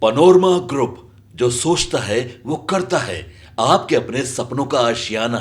Panorama group, जो सोचता है वो करता है। आपके अपने सपनों का आशियाना।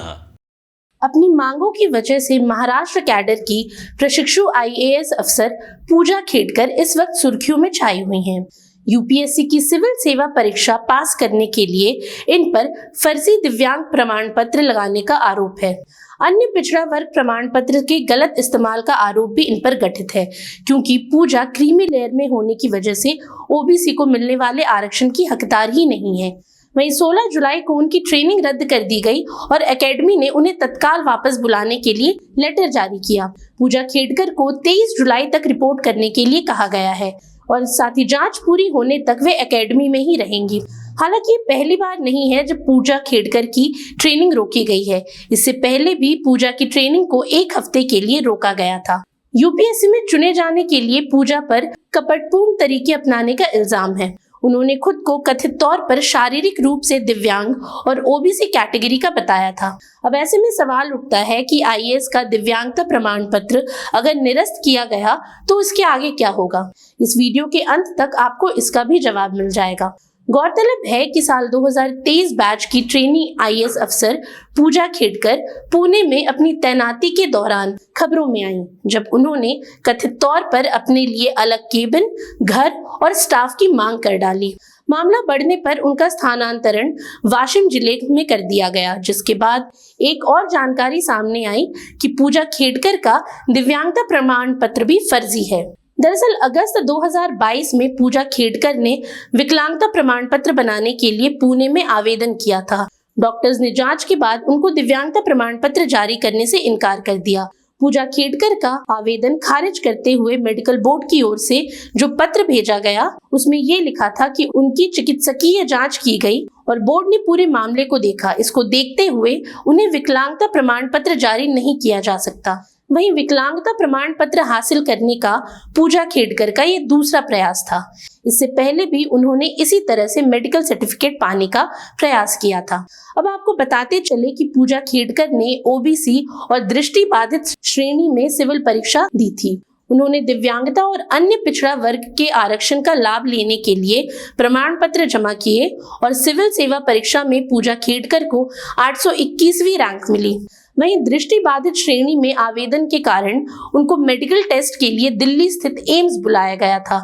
अपनी मांगों की वजह से महाराष्ट्र कैडर की प्रशिक्षु आईएएस अफसर पूजा खेडकर इस वक्त सुर्खियों में छाई हुई हैं। यूपीएससी की सिविल सेवा परीक्षा पास करने के लिए इन पर फर्जी दिव्यांग प्रमाण पत्र लगाने का आरोप है। अन्य पिछड़ा वर्ग प्रमाण पत्र के गलत इस्तेमाल का आरोप भी इन पर गठित है, क्योंकि पूजा क्रीमी लेयर में होने की वजह से ओबीसी को मिलने वाले आरक्षण की हकदार ही नहीं है। वहीं 16 जुलाई को उनकी ट्रेनिंग रद्द कर दी गई और एकेडमी ने उन्हें तत्काल वापस बुलाने के लिए लेटर जारी किया। पूजा खेडकर को 23 जुलाई तक रिपोर्ट करने के लिए कहा गया है और साथ ही जांच पूरी होने तक वे एकेडमी में ही रहेंगी। हालांकि ये पहली बार नहीं है जब पूजा खेडकर की ट्रेनिंग रोकी गई है। इससे पहले भी पूजा की ट्रेनिंग को 1 हफ्ते के लिए रोका गया था। यूपीएससी में चुने जाने के लिए पूजा पर कपटपूर्ण तरीके अपनाने का इल्जाम है। उन्होंने खुद को कथित तौर पर शारीरिक रूप से दिव्यांग और ओबीसी कैटेगरी का बताया था। अब ऐसे में सवाल उठता है कि आईएएस का दिव्यांगता प्रमाण पत्र अगर निरस्त किया गया तो इसके आगे क्या होगा। इस वीडियो के अंत तक आपको इसका भी जवाब मिल जाएगा। गौरतलब है कि साल 2023 बैच की ट्रेनी आईएएस अफसर पूजा खेडकर पुणे में अपनी तैनाती के दौरान खबरों में आई, जब उन्होंने कथित तौर पर अपने लिए अलग केबिन, घर और स्टाफ की मांग कर डाली। मामला बढ़ने पर उनका स्थानांतरण वाशिम जिले में कर दिया गया, जिसके बाद एक और जानकारी सामने आई कि पूजा खेडकर का दिव्यांगता प्रमाण पत्र भी फर्जी है। दरअसल अगस्त 2022 में पूजा खेडकर ने विकलांगता प्रमाण पत्र बनाने के लिए पुणे में आवेदन किया था। डॉक्टर्स ने जांच के बाद उनको दिव्यांगता प्रमाण पत्र जारी करने से इनकार कर दिया। पूजा खेडकर का आवेदन खारिज करते हुए मेडिकल बोर्ड की ओर से जो पत्र भेजा गया, उसमें ये लिखा था कि उनकी चिकित्सकीय जांच की गई और बोर्ड ने पूरे मामले को देखा। इसको देखते हुए उन्हें विकलांगता प्रमाण पत्र जारी नहीं किया जा सकता। वहीं विकलांगता प्रमाण पत्र हासिल करने का पूजा खेडकर का ये दूसरा प्रयास था। इससे पहले भी उन्होंने इसी तरह से मेडिकल सर्टिफिकेट पाने का प्रयास किया था। अब आपको बताते चले कि पूजा खेडकर ने ओबीसी और दृष्टि बाधित श्रेणी में सिविल परीक्षा दी थी। उन्होंने दिव्यांगता और अन्य पिछड़ा वर्ग के आरक्षण का लाभ लेने के लिए प्रमाण पत्र जमा किए और सिविल सेवा परीक्षा में पूजा खेडकर को 821वीं रैंक मिली। वहीं दृष्टि बाधित श्रेणी में आवेदन के कारण उनको मेडिकल टेस्ट के लिए दिल्ली स्थित एम्स बुलाया गया था,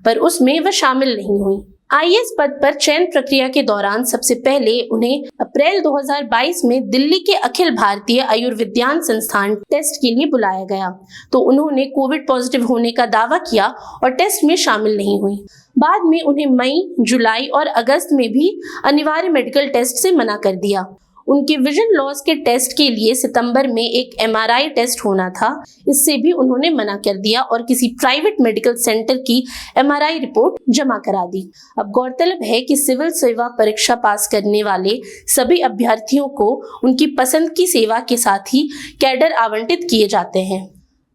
पर उसमें वह शामिल नहीं हुई। आईएएस पद पर चयन प्रक्रिया के दौरान सबसे पहले उन्हें अप्रैल 2022 में दिल्ली के अखिल भारतीय आयुर्विज्ञान संस्थान टेस्ट के लिए बुलाया गया, तो उन्होंने कोविड पॉजिटिव होने का दावा किया और टेस्ट में शामिल नहीं हुई। बाद में उन्हें मई, जुलाई और अगस्त में भी अनिवार्य मेडिकल टेस्ट से मना कर दिया। उनके विजन लॉस के टेस्ट के लिए सितंबर में एक एमआरआई टेस्ट होना था, इससे भी उन्होंने मना कर दिया और किसी प्राइवेट मेडिकल सेंटर की एमआरआई रिपोर्ट जमा करा दी। अब गौरतलब है कि सिविल सेवा परीक्षा पास करने वाले सभी अभ्यर्थियों को उनकी पसंद की सेवा के साथ ही कैडर आवंटित किए जाते हैं।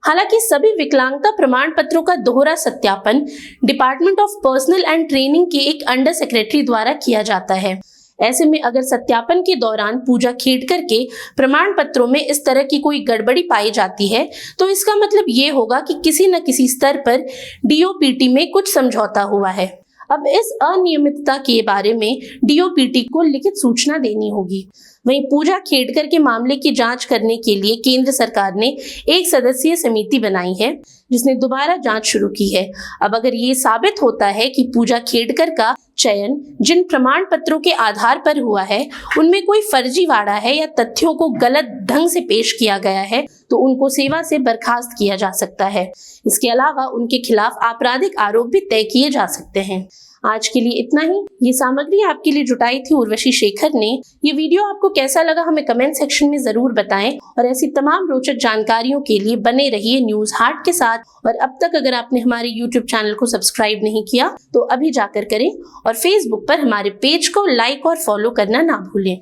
हालांकि सभी विकलांगता प्रमाण पत्रों का दोहरा सत्यापन department of personal and training के एक अंडर सेक्रेटरी द्वारा किया जाता है। ऐसे में अगर सत्यापन के दौरान पूजा खेडकर के प्रमाण पत्रों में इस तरह की कोई गड़बड़ी पाई जाती है, तो इसका मतलब ये होगा कि किसी न किसी स्तर पर डीओपीटी में कुछ समझौता हुआ है। अब इस अनियमितता के बारे में डीओपीटी को लिखित सूचना देनी होगी। वहीं पूजा खेडकर के मामले की जांच करने के लिए केंद्र सरकार ने एक सदस्यीय समिति बनाई है, जिसने दोबारा जांच शुरू की है। अब अगर ये साबित होता है कि पूजा खेडकर का चयन जिन प्रमाण पत्रों के आधार पर हुआ है उनमें कोई फर्जीवाड़ा है या तथ्यों को गलत ढंग से पेश किया गया है, तो उनको सेवा से बर्खास्त किया जा सकता है। इसके अलावा उनके खिलाफ आपराधिक आरोप भी तय किए जा सकते हैं। आज के लिए इतना ही। ये सामग्री आपके लिए जुटाई थी उर्वशी शेखर ने। ये वीडियो आपको कैसा लगा हमें कमेंट सेक्शन में जरूर बताएं और ऐसी तमाम रोचक जानकारियों के लिए बने रहिए न्यूज हार्ट के साथ। और अब तक अगर आपने हमारे यूट्यूब चैनल को सब्सक्राइब नहीं किया तो अभी जाकर करें और फेसबुक पर हमारे पेज को लाइक और फॉलो करना ना भूलें।